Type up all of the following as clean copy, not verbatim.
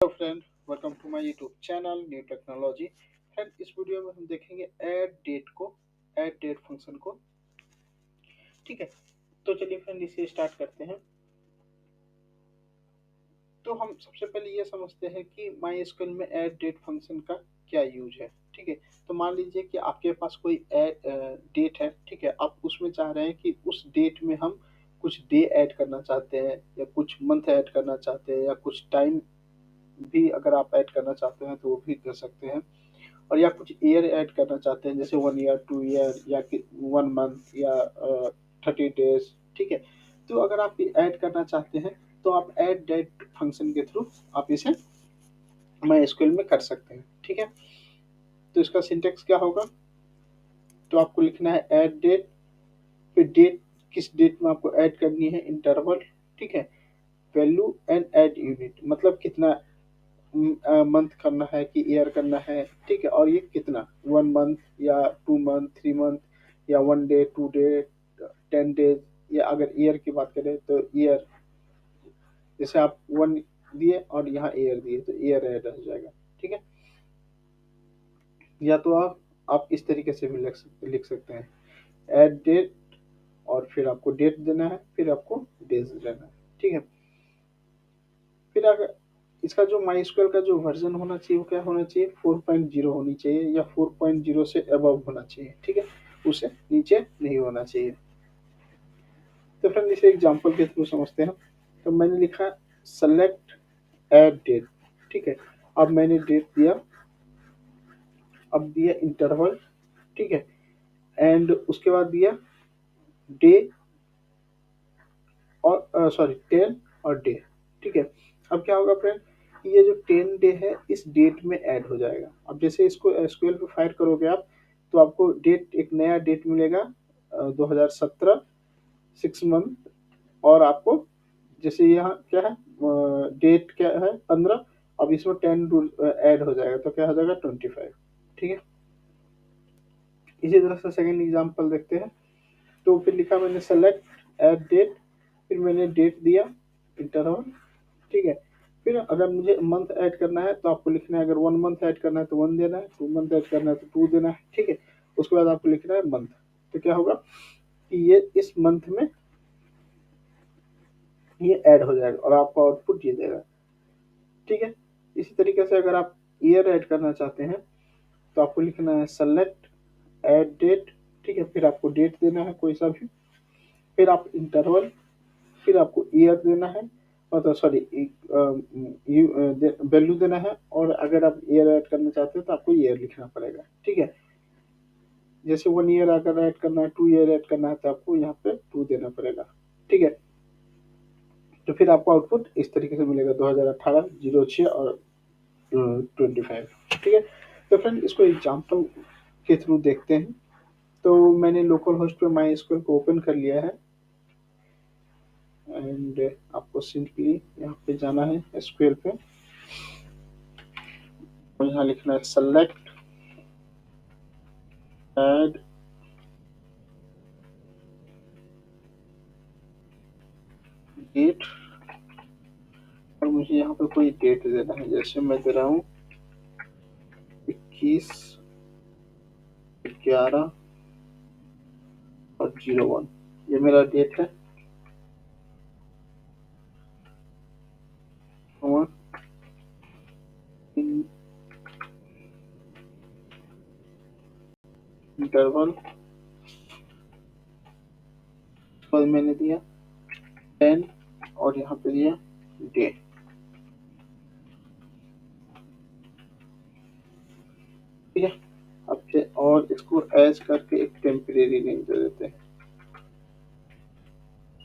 Hello friend, welcome to my YouTube channel new technology. Friend, इस video में हम देखेंगे ऐड डेट फंक्शन को। ठीक है, तो चलिए फ्रेंड इसे स्टार्ट करते हैं। तो हम सबसे पहले ये समझते हैं कि माई एसक्यूएल में ऐड डेट फंक्शन का क्या यूज है। ठीक है, तो मान लीजिए कि आपके पास कोई डेट है। ठीक है, आप उसमें चाह रहे हैं कि उस डेट में हम कुछ डे ऐड करना चाहते हैं, या कुछ मंथ ऐड करना चाहते हैं, या कुछ टाइम भी अगर आप ऐड करना चाहते हैं तो वो भी कर सकते हैं। और या कुछ ईयर ऐड करना चाहते हैं, जैसे 1 ईयर, 2 ईयर, या 1 मंथ, या 30 डेज। ठीक है, तो अगर आप ऐड करना चाहते हैं तो आप ऐड डेट फंक्शन के थ्रू आप इसे माई एसक्यूएल में कर सकते हैं। ठीक है, तो इसका सिंटेक्स क्या होगा? तो आपको लिखना है ऐड डेट, फिर डेट, किस डेट में आपको ऐड करनी है, इंटरवल। ठीक है, वैल्यू एंड ऐड यूनिट, मतलब कितना मंथ करना है कि ईयर करना है। ठीक है, और ये कितना, 1 मंथ या 2 मंथ, 3 मंथ, या 1 डे, 2 डे, 10 डेज, या अगर ईयर की बात करें तो ईयर, जैसे आप 1 दिए और यहाँ ईयर दिए तो ईयर ऐड हो जाएगा। ठीक है, या तो आप इस तरीके से भी लिख सकते हैं, ऐड डेट, और फिर आपको डेट देना है, फिर आपको डेज देना है। ठीक है, फिर अगर इसका जो माई स्क्वेयर का जो वर्जन होना चाहिए वो क्या होना चाहिए, 4.0 होनी चाहिए, या 4.0 से अबव होना चाहिए। ठीक है, उसे नीचे नहीं होना चाहिए। तो फ्रेंड इसे एग्जांपल के थ्रू समझते हैं। तो मैंने लिखा सेलेक्ट ऐड डेट। ठीक है, अब मैंने डेट दिया, अब दिया इंटरवल। ठीक है, एंड उसके बाद दिया डे, और सॉरी 10 और डे। ठीक है, अब क्या होगा फ्रेंड, ये जो 10 डे है इस डेट में ऐड हो जाएगा। अब जैसे इसको एसक्यूएल पे फायर करोगे आप, तो आपको डेट, एक नया डेट मिलेगा, 2017, 6 मंथ। और आपको जैसे यहाँ क्या है, डेट क्या है, 15, अब इसमें 10 ऐड हो जाएगा तो क्या हो जाएगा, 25। ठीक है, इसी तरह से सेकेंड एग्जाम्पल देखते हैं। तो फिर लिखा मैंने सेलेक्ट ऐड डेट, फिर मैंने डेट दिया, इंटरवल। ठीक है, फिर अगर मुझे मंथ ऐड करना है तो आपको लिखना है, अगर 1 मंथ ऐड करना है तो 1 देना है, 2 मंथ ऐड करना है तो 2 देना है। ठीक है, उसके बाद आपको लिखना है मंथ। तो क्या होगा कि ये इस मंथ में ये ऐड हो जाएगा और आपको आउटपुट ये देगा। ठीक है, इसी तरीके से अगर आप ईयर ऐड करना चाहते हैं तो आपको लिखना है सेलेक्ट ऐड डेट। ठीक है, फिर आपको डेट देना है कोई सा भी, फिर आप इंटरवल, फिर आपको ईयर देना है, मतलब सॉरी वैल्यू देना है, और अगर आप ईयर ऐड करना चाहते हो तो आपको ईयर लिखना पड़ेगा। ठीक है, जैसे 1 ईयर अगर ऐड करना है, 2 ईयर ऐड करना है तो आपको यहाँ पे 2 देना पड़ेगा। ठीक है, तो फिर आपको आउटपुट इस तरीके से मिलेगा, 2018, 06 और 25। ठीक है, तो फ्रेंड इसको एग्जाम्पल के थ्रू देखते हैं। तो मैंने लोकल होस्ट पे माई स्क्वेयर को ओपन कर लिया है, एंड आपको सिंपली यहाँ पे जाना है एसक्यूएल पे, और यहाँ लिखना है सेलेक्ट ऐड डेट, और मुझे यहाँ पे कोई डेट देना है, जैसे मैं दे रहा हूँ 21/11/01, ये मेरा डेट है। इंटरवल पर मैंने दिया 10, और यहाँ पे दिया डे। ठीक है, अब से और इसको एज करके एक टेम्परेरी नेम दे देते हैं,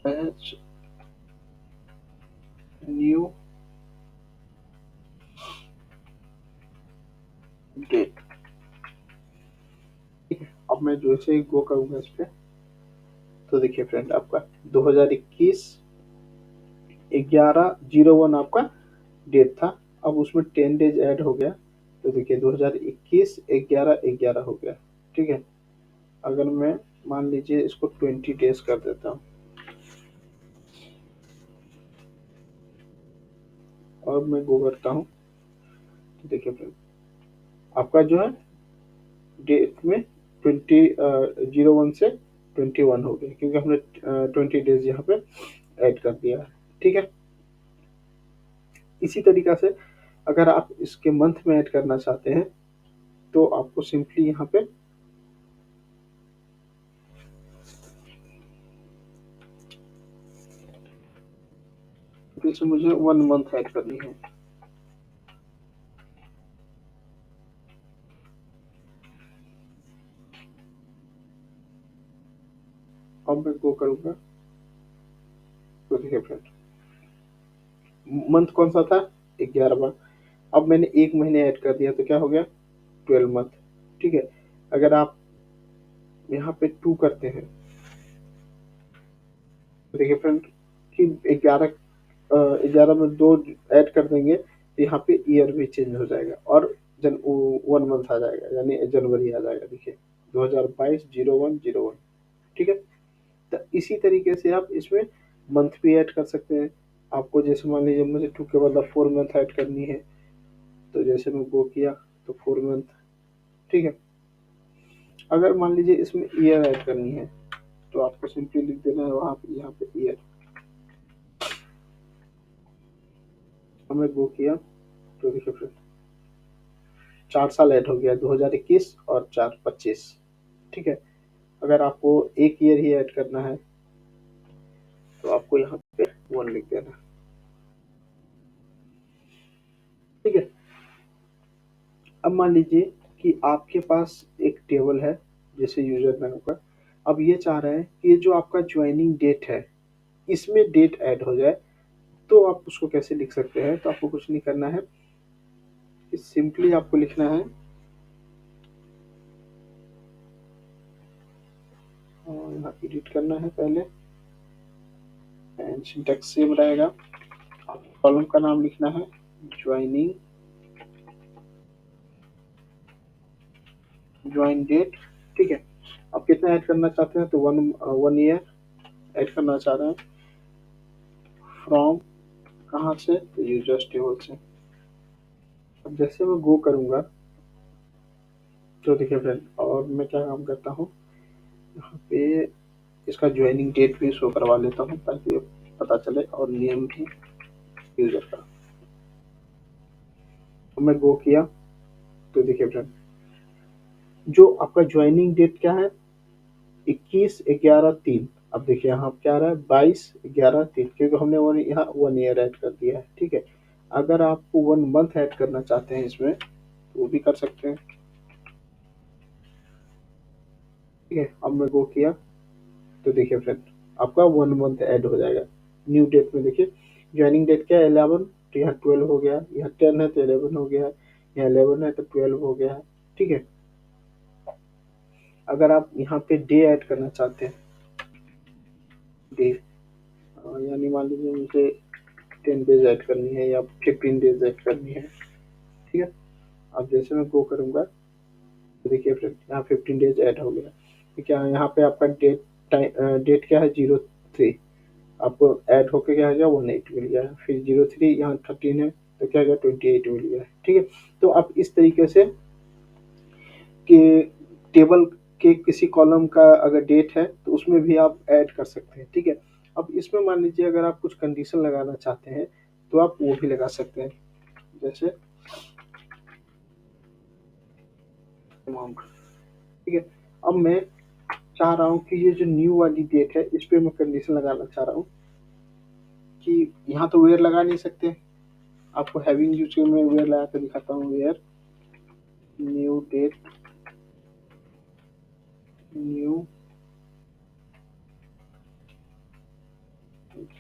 एज न्यू डेट। ठीक है, अब मैं जैसे ही गो करूंगा इस पे, तो देखिए फ्रेंड आपका 2021/11/01 आपका डेट था। अब उसमें 10 डेज ऐड हो गया, तो देखिए 2021/11/11 हो गया। ठीक है, अगर मैं मान लीजिए इसको 20 डेज कर देता हूँ, और मैं गो करता हूँ, देखिए फ्रेंड, आपका जो है डेट में 01 से 21 हो गया, क्योंकि हमने 20 डेज यहाँ पे ऐड कर दिया है। ठीक है, इसी तरीका से अगर आप इसके मंथ में ऐड करना चाहते हैं तो आपको सिंपली यहाँ पे फिर से मुझे 1 मंथ ऐड करनी है। अब मैं गो करूंगा तो देखिए फ्रेंड, मंथ कौन सा था, 11वां। अब मैंने 1 महीने ऐड कर दिया तो क्या हो गया, 12 मंथ। ठीक है, अगर आप यहाँ पे 2 करते हैं तो देखिए फ्रेंड कि 11 में 2 ऐड कर देंगे तो यहाँ पे ईयर भी चेंज हो जाएगा और 1 मंथ आ जाएगा, यानी जनवरी आ जाएगा। देखिए 2022 01/01। ठीक है, तो इसी तरीके से आप इसमें मंथ भी ऐड कर सकते हैं। आपको जैसे मान लीजिए मुझे 2 के बदला 4 मंथ ऐड करनी है, तो जैसे मैं गो किया तो 4 मंथ। ठीक है, अगर मान लीजिए इसमें ईयर ऐड करनी है तो आपको सिंपली लिख देना है वहाँ पे, यहाँ पे ईयर। हमें गो किया तो देखिए फिर 4 साल ऐड हो गया, 2021 और 4 25। ठीक है, अगर आपको एक ईयर ही ऐड करना है तो आपको यहाँ पे 1 लिख देना। ठीक है, अब मान लीजिए कि आपके पास एक टेबल है जैसे यूजर नाम का। अब ये चाह रहे हैं कि ये जो आपका ज्वाइनिंग डेट है इसमें डेट ऐड हो जाए, तो आप उसको कैसे लिख सकते हैं। तो आपको कुछ नहीं करना है, सिंपली आपको लिखना है और यहाँ एडिट करना है पहले, एंड सिंटैक्स सेम रहेगा। कॉलम का नाम लिखना है ज्वाइनिंग ज्वाइन डेट। ठीक है, आप कितना ऐड करना चाहते हैं तो 1 ईयर ऐड करना चाह रहे हैं। फ्रॉम कहाँ से, तो यूजर्स टेबल से। अब जैसे मैं गो करूंगा तो देखिए फ्रेंड, और मैं क्या काम करता हूँ यहाँ पे इसका ज्वाइनिंग डेट भी शो करवा लेता हूँ ताकि पता चले, और नेम भी यूजर का। तो मैं गो किया तो देखिए फ्रेंड, जो आपका ज्वाइनिंग डेट क्या है, 21/11/3। अब देखिए यहाँ क्या आ रहा है, 22/11/3, क्योंकि हमने यहाँ 1 ईयर ऐड कर दिया है। ठीक है, अगर आपको 1 मंथ ऐड करना चाहते हैं इसमें तो वो भी कर सकते हैं। ठीक है, अब मैं गो किया तो देखिए फ्रेंड, आपका 1 मंथ ऐड हो जाएगा। न्यू डेट में देखिए ज्वाइनिंग डेट क्या है, 11, तो यहाँ 12 हो गया, यहाँ 10 है तो 11 हो गया, यहाँ 11 है तो 12 हो गया है। ठीक है, अगर आप यहाँ पे डे ऐड करना चाहते हैं, डे, यानी मान लीजिए मुझे 10 डेज ऐड करनी है या 15 डेज ऐड करनी है। ठीक है, अब जैसे मैं गो करूंगा तो देखिए फ्रेंड यहाँ 15 डेज ऐड हो गया। ठीक है, यहाँ पे आपका डेट क्या है, 03, आपको ऐड होके क्या हो गया, 18 मिल गया है। फिर 03 यहाँ 13 है तो क्या हो गया, 28 मिल गया है। ठीक है, तो आप इस तरीके से कि टेबल के किसी कॉलम का अगर डेट है तो उसमें भी आप ऐड कर सकते हैं। ठीक है, अब इसमें मान लीजिए अगर आप कुछ कंडीशन लगाना चाहते हैं तो आप वो भी लगा सकते हैं, जैसे अमाउंट। ठीक है, अब मैं चाह रहा हूँ कि ये जो न्यू वाली डेट है इस पे मैं कंडीशन लगाना चाह रहा हूँ कि यहाँ तो वेयर लगा नहीं सकते। आपको हैविंग यूज में वेयर लगा कर दिखाता हूँ, where new date, new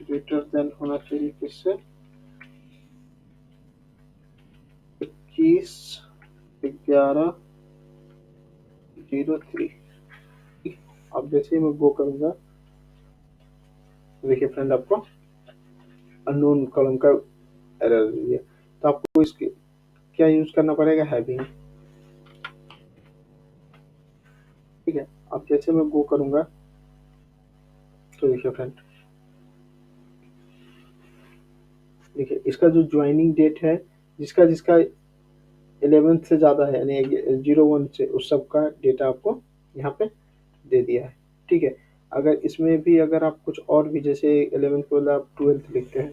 greater than होना चाहिए किससे, 21/11/03। अब जैसे ही मैं गो करूंगा तो देखिए फ्रेंड आपको अननोन कॉलम का एरर दिया, तो आपको इसके क्या यूज करना पड़ेगा, हैविंग। ठीक है, अब जैसे मैं गो करूंगा तो देखिए फ्रेंड, देखिए इसका जो ज्वाइनिंग डेट है, जिसका जिसका 11 से ज़्यादा है, यानी 01 से उस सब का डेटा आपको यहाँ पे दे दिया है। ठीक है, अगर इसमें भी अगर आप कुछ और भी, जैसे 11 के बदले आप 12 लिखते हैं,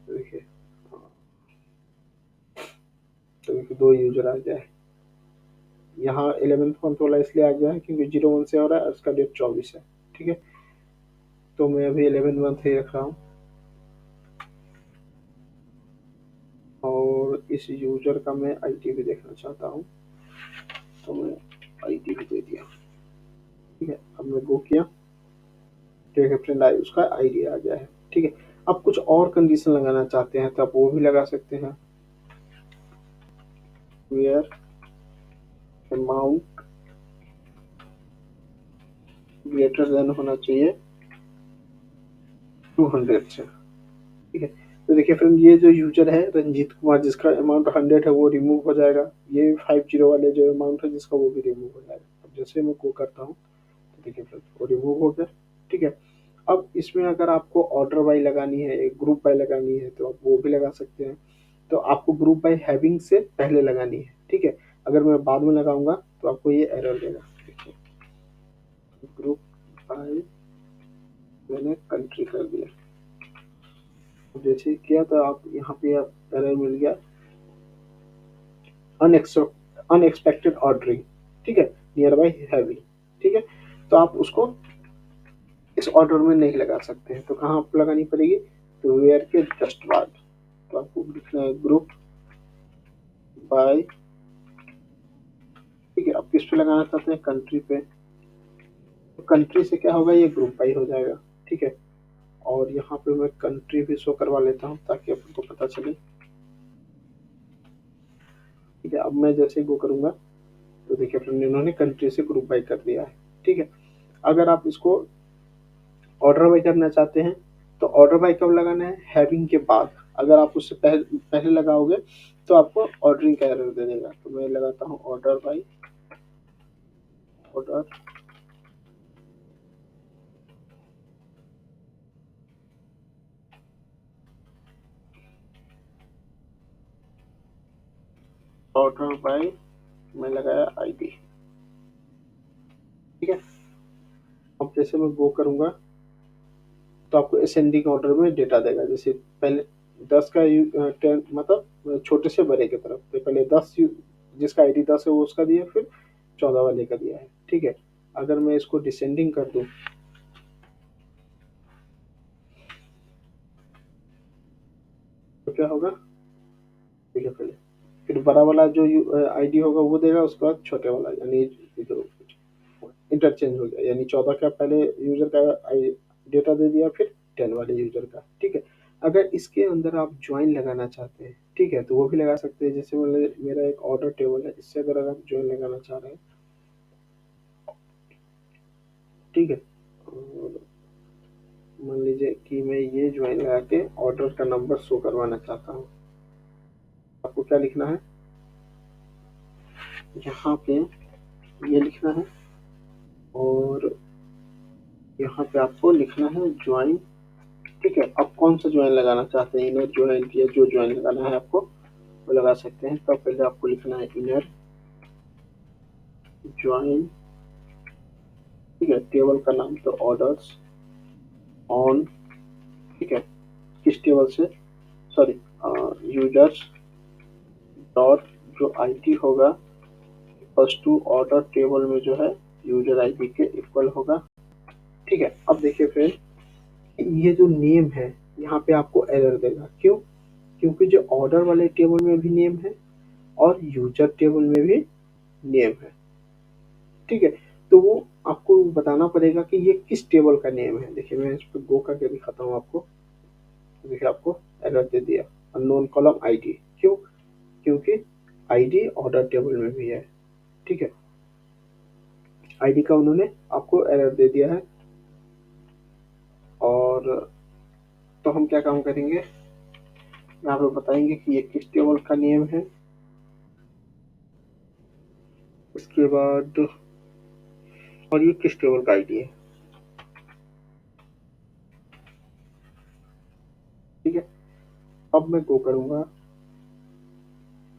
तो देखिए, तो देखिए 2 यूजर आ गया है। यहाँ 11th मंथ वाला इसलिए आ गया है क्योंकि 01 से हो रहा है और उसका डेट 24 है। ठीक है, तो मैं अभी 11 मंथ ही रख रहा हूँ और इस यूजर का मैं आईडी भी देखना चाहता हूँ, तो मैं आईडी भी दे दिया। ठीक है, अब मैं गो किया, ठीक है फ्रेंड, आई उसका आईडी आ गया है। ठीक है, अब कुछ और कंडीशन लगाना चाहते हैं तो आप वो भी लगा सकते हैं। वेयर अमाउंट ग्रेटर देन होना चाहिए 200 से। ठीक है, तो देखिए फ्रेंड, ये जो यूजर है रंजीत कुमार, जिसका अमाउंट 100 है, वो रिमूव हो जाएगा। ये 50 वाले जो अमाउंट है जिसका, वो भी रिमूव हो जाएगा। अब जैसे मैं गो करता हूँ तो देखिए फ्रेंड, वो रिमूव हो गया। ठीक है, अब इसमें अगर आपको ऑर्डर बाई लगानी है, एक ग्रुप बाई लगानी है, तो आप वो भी लगा सकते हैं। तो आपको ग्रुप बाई हैविंग से पहले लगानी है। ठीक है, अगर मैं बाद में लगाऊंगा तो आपको ये एरर देगा। देखिए, ग्रुप बाई मैंने कंट्री कर दिया, जैसे किया तो आप यहाँ पे आप एरर मिल गया, अनएक्सपेक्टेड ऑर्डरिंग। ठीक है, नियर बाई हैविंग। ठीक है, तो आप उसको इस ऑर्डर में नहीं लगा सकते हैं, तो कहाँ आपको लगानी पड़ेगी, तो वेयर के जस्ट बाद, तो आपको लिखना है ग्रुप बाय। ठीक है, आप किस पे लगाना चाहते हैं, कंट्री पे, तो कंट्री से क्या होगा, ये ग्रुप बाय हो जाएगा। ठीक है, और यहाँ पे मैं कंट्री भी शो करवा लेता हूँ ताकि आपको पता चले। ठीक है, अब मैं जैसे गो करूंगा तो देखिए फ्रेंड, इन्होंने कंट्री से ग्रुप बाय कर दिया है। ठीक है, अगर आप इसको ऑर्डर बाय करना चाहते हैं तो ऑर्डर बाय कब लगाना है, हैविंग के बाद। अगर आप उससे पहले लगाओगे तो आपको ऑर्डरिंग का एरर दे देगा। तो मैं लगाता हूँ order by, order order by, मैं लगाया आईडी। ठीक है, अब जैसे मैं गो करूंगा तो आपको असेंडिंग ऑर्डर में डेटा देगा। जैसे पहले 10 का 10, मतलब छोटे से बड़े की तरफ, तो पहले 10, जिसका आईडी 10 है वो उसका दिया, फिर 14 वाले का दिया है। ठीक है, अगर मैं इसको डिसेंडिंग कर दूं तो क्या होगा, ठीक है, पहले फिर बड़ा वाला जो आईडी होगा वो देगा, उसके बाद छोटे वाला, यानी जो इंटरचेंज हो गया, यानी 14 का पहले यूजर का डेटा दे दिया, फिर 10 वाले यूजर का। ठीक है, अगर इसके अंदर आप ज्वाइन लगाना चाहते हैं, ठीक है, तो वो भी लगा सकते हैं। जैसे मेरा एक ऑर्डर टेबल है, इससे अगर आप ज्वाइन लगाना चाह रहे हैं, ठीक है, और मान लीजिए कि मैं ये ज्वाइन लगा के ऑर्डर का नंबर शो करवाना चाहता हूँ, आपको क्या लिखना है, यहाँ पे ये लिखना है, और यहाँ पे आपको लिखना है ज्वाइन। ठीक है, आप कौन सा ज्वाइन लगाना चाहते हैं, इनर ज्वाइन या जो ज्वाइन लगाना है आपको वो लगा सकते हैं। तो पहले आपको लिखना है इनर ज्वाइन। ठीक है, टेबल का नाम तो ऑर्डर्स ऑन। ठीक है, किस टेबल से, सॉरी, यूजर्स डॉट जो आईडी होगा फर्स्ट टू ऑर्डर टेबल में जो है यूजर आईडी के इक्वल होगा। ठीक है, अब देखिए फ्रेंड, ये जो नेम है यहाँ पे आपको एरर देगा। क्यों, क्योंकि जो ऑर्डर वाले टेबल में भी नेम है और यूजर टेबल में भी नेम है। ठीक है, तो वो आपको बताना पड़ेगा कि ये किस टेबल का नेम है। देखिए, मैं इस पर गो करके दिखाता हूँ आपको। देखिए, आपको एरर दे दिया, अननोन कॉलम आईडी। क्यों, क्योंकि आईडी ऑर्डर टेबल में भी है। ठीक है, आईडी का उन्होंने आपको एरर दे दिया है। और तो हम क्या काम करेंगे, यहाँ पे बताएंगे कि ये किस टेबल का नेम है। उसके बाद, और ये किस टेबल का आईडी है। ठीक है, अब मैं गो करूंगा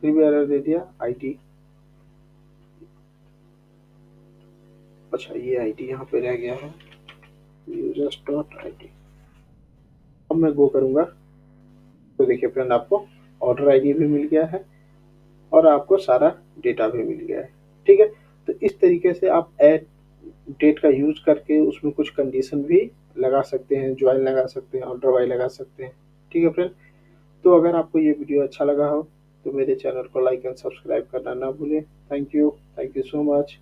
फिर भी एरर दे दिया आईडी। अच्छा, ये आईडी यहाँ पे रह गया है, यूजर्स डॉट आईडी। अब मैं गो करूंगा तो देखिए फ्रेंड, आपको ऑर्डर आईडी भी मिल गया है और आपको सारा डेटा भी मिल गया है। ठीक है, तो इस तरीके से आप ऐड डेट का यूज करके उसमें कुछ कंडीशन भी लगा सकते हैं, ज्वाइन लगा सकते हैं, ऑर्डर वाई लगा सकते हैं। ठीक है फ्रेंड, तो अगर आपको ये वीडियो अच्छा लगा हो तो मेरे चैनल को लाइक एंड सब्सक्राइब करना ना भूलें। Thank you so much.